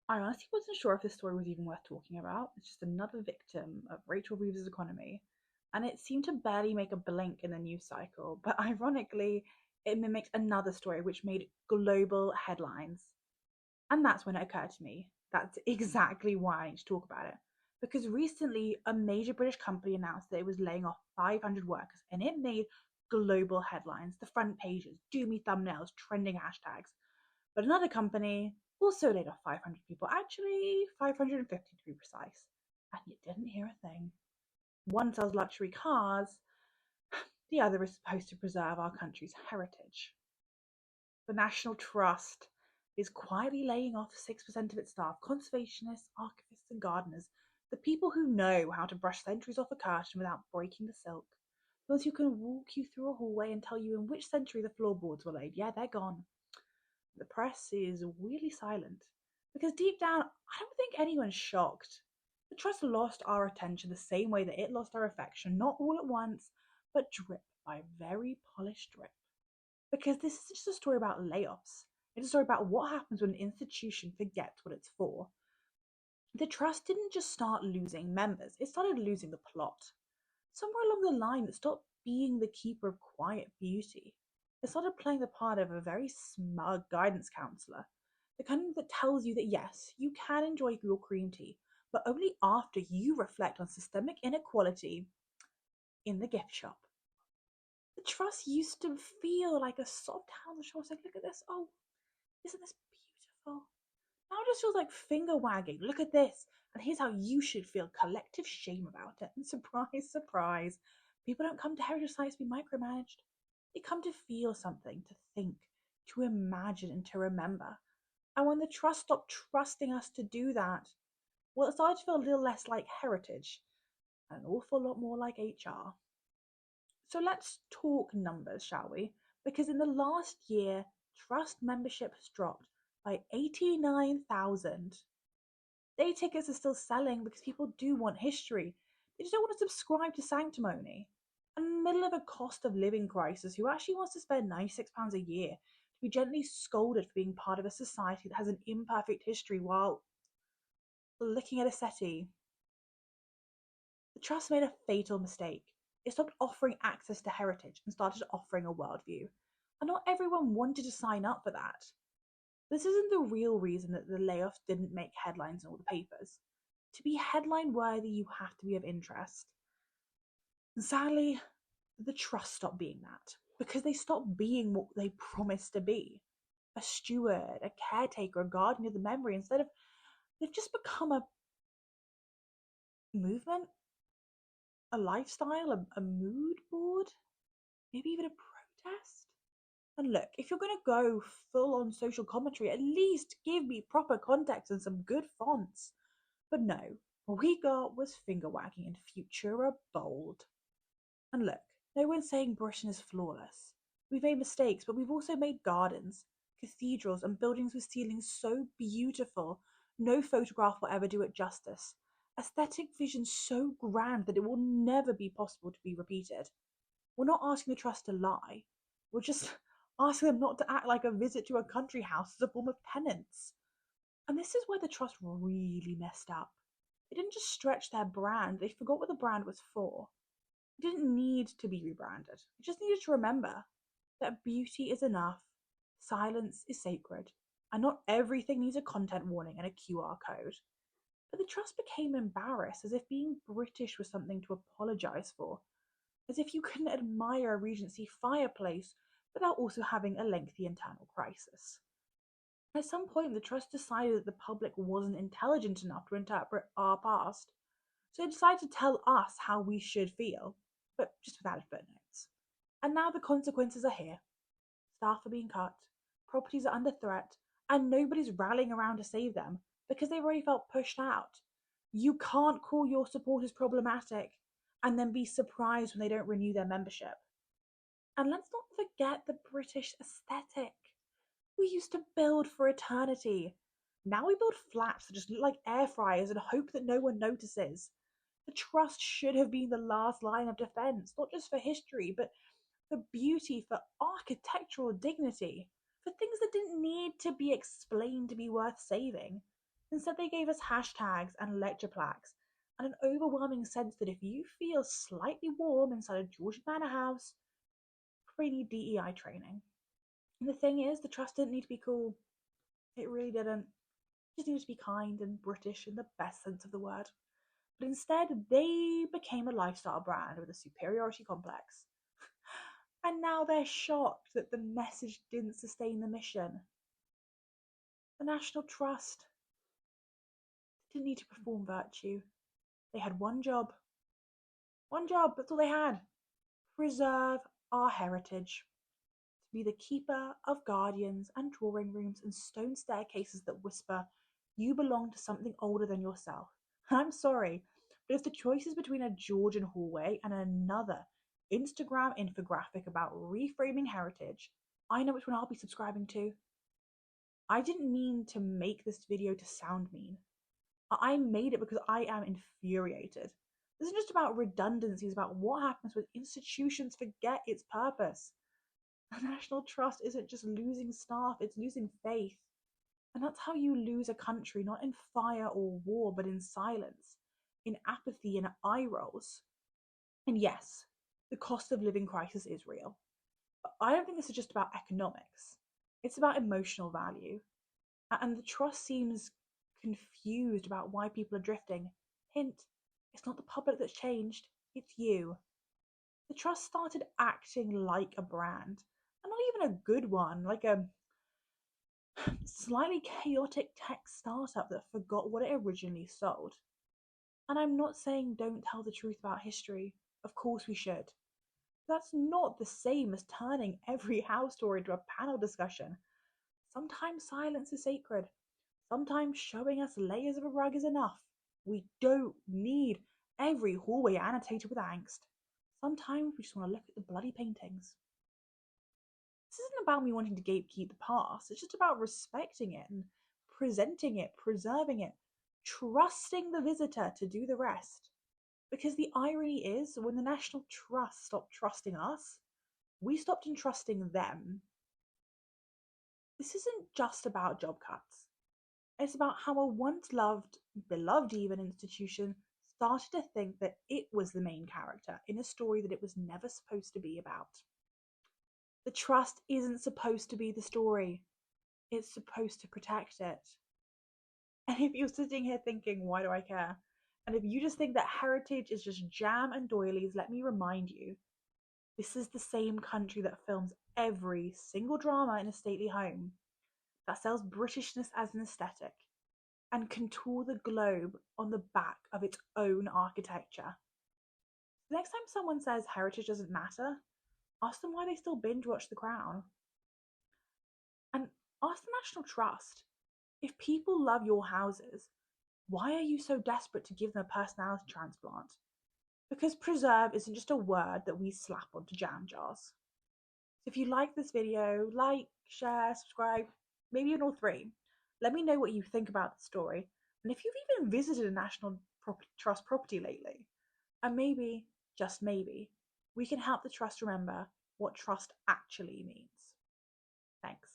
I honestly wasn't sure if this story was even worth talking about. It's just another victim of Rachel Reeves' economy, and it seemed to barely make a blink in the news cycle. But ironically, it mimicked another story which made global headlines. And that's when it occurred to me that's exactly why I need to talk about it. Because recently, a major British company announced that it was laying off 500 workers, and it made global headlines, the front pages, doomy thumbnails, trending hashtags. But another company also laid off 500 people, actually 550 to be precise, and you didn't hear a thing. One sells luxury cars, the other is supposed to preserve our country's heritage. The National Trust is quietly laying off 6% of its staff, conservationists, archivists, and gardeners, the people who know how to brush centuries off a curtain without breaking the silk. Those who can walk you through a hallway and tell you in which century the floorboards were laid. Yeah, they're gone. The press is weirdly silent because deep down, I don't think anyone's shocked. The trust lost our attention the same way that it lost our affection, not all at once, but drip by very polished drip. Because this is just a story about layoffs. It's a story about what happens when an institution forgets what it's for. The trust didn't just start losing members, it started losing the plot. Somewhere along the line, it stopped being the keeper of quiet beauty. It started playing the part of a very smug guidance counselor, the kind that tells you that yes, you can enjoy your cream tea, but only after you reflect on systemic inequality in the gift shop. The trust used to feel like a soft hand on the shoulder saying, look at this, oh, isn't this beautiful? Now it just feels like finger wagging. Look at this. And here's how you should feel collective shame about it. And surprise, surprise, people don't come to heritage sites to be micromanaged. They come to feel something, to think, to imagine, and to remember. And when the trust stopped trusting us to do that, well, it started to feel a little less like heritage and an awful lot more like HR. So let's talk numbers, shall we? Because in the last year, trust membership has dropped by 89,000. Day tickets are still selling because people do want history. They just don't want to subscribe to Sanctimony. And in the middle of a cost of living crisis, who actually wants to spend £96 a year to be gently scolded for being part of a society that has an imperfect history while looking at a settee? The trust made a fatal mistake. It stopped offering access to heritage and started offering a worldview. And not everyone wanted to sign up for that. This isn't the real reason that the layoffs didn't make headlines in all the papers. To be headline worthy, you have to be of interest. And sadly, the trust stopped being that because they stopped being what they promised to be, a steward, a caretaker, a guardian of the memory. Instead of, they've just become a movement, a lifestyle, a mood board, maybe even a protest. And look, if you're going to go full on social commentary, at least give me proper context and some good fonts. But no, what we got was finger wagging and Futura bold. And look, no one's saying Britain is flawless. We've made mistakes, but we've also made gardens, cathedrals, and buildings with ceilings so beautiful, no photograph will ever do it justice. Aesthetic vision so grand that it will never be possible to be repeated. We're not asking the trust to lie. We're just asking them not to act like a visit to a country house is a form of penance. And this is where the trust really messed up. They didn't just stretch their brand, they forgot what the brand was for. It didn't need to be rebranded. It just needed to remember that beauty is enough, silence is sacred, and not everything needs a content warning and a QR code. But the trust became embarrassed, as if being British was something to apologise for, as if you couldn't admire a Regency fireplace without also having a lengthy internal crisis. At some point, the trust decided that the public wasn't intelligent enough to interpret our past, so they decided to tell us how we should feel, but just without footnotes. And now the consequences are here. Staff are being cut, properties are under threat, and nobody's rallying around to save them because they've already felt pushed out. You can't call your supporters problematic and then be surprised when they don't renew their membership. And let's not forget the British aesthetic. We used to build for eternity. Now we build flats that just look like air fryers and hope that no one notices. The trust should have been the last line of defense, not just for history, but for beauty, for architectural dignity, for things that didn't need to be explained to be worth saving. Instead, they gave us hashtags and lecture plaques and an overwhelming sense that if you feel slightly warm inside a Georgian manor house, you probably need DEI training. And the thing is, the trust didn't need to be cool. It really didn't. It just needed to be kind and British in the best sense of the word. But instead, they became a lifestyle brand with a superiority complex. And now they're shocked that the message didn't sustain the mission. The National Trust didn't need to perform virtue. They had one job. One job, that's all they had. Preserve our heritage. To be the keeper of guardians and drawing rooms and stone staircases that whisper, you belong to something older than yourself. I'm sorry, but if the choice is between a Georgian hallway and another Instagram infographic about reframing heritage, I know which one I'll be subscribing to. I didn't mean to make this video to sound mean. I made it because I am infuriated. This isn't just about redundancies, about what happens when institutions forget its purpose. The National Trust isn't just losing staff, it's losing faith. And that's how you lose a country, not in fire or war, but in silence, in apathy and eye rolls. And yes, the cost of living crisis is real. But I don't think this is just about economics. It's about emotional value. And the trust seems confused about why people are drifting. Hint, it's not the public that's changed, it's you. The trust started acting like a brand, and not even a good one, like a slightly chaotic tech startup that forgot what it originally sold. And I'm not saying don't tell the truth about history. Of course we should. That's not the same as turning every house tour into a panel discussion. Sometimes silence is sacred. Sometimes showing us layers of a rug is enough. We don't need every hallway annotated with angst. Sometimes we just want to look at the bloody paintings. This isn't about me wanting to gatekeep the past, it's just about respecting it and presenting it, preserving it, trusting the visitor to do the rest. Because the irony is, when the National Trust stopped trusting us, we stopped entrusting them. This isn't just about job cuts. It's about how a once loved, beloved even institution started to think that it was the main character in a story that it was never supposed to be about. The trust isn't supposed to be the story. It's supposed to protect it. And if you're sitting here thinking, why do I care? And if you just think that heritage is just jam and doilies, let me remind you, this is the same country that films every single drama in a stately home, that sells Britishness as an aesthetic, and can tour the globe on the back of its own architecture. The next time someone says heritage doesn't matter, ask them why they still binge watch The Crown. And ask the National Trust, if people love your houses, why are you so desperate to give them a personality transplant? Because preserve isn't just a word that we slap onto jam jars. So if you like this video, like, share, subscribe, maybe even all three. Let me know what you think about the story, and if you've even visited a National Trust property lately. And maybe, just maybe, we can help the trust remember what trust actually means. Thanks.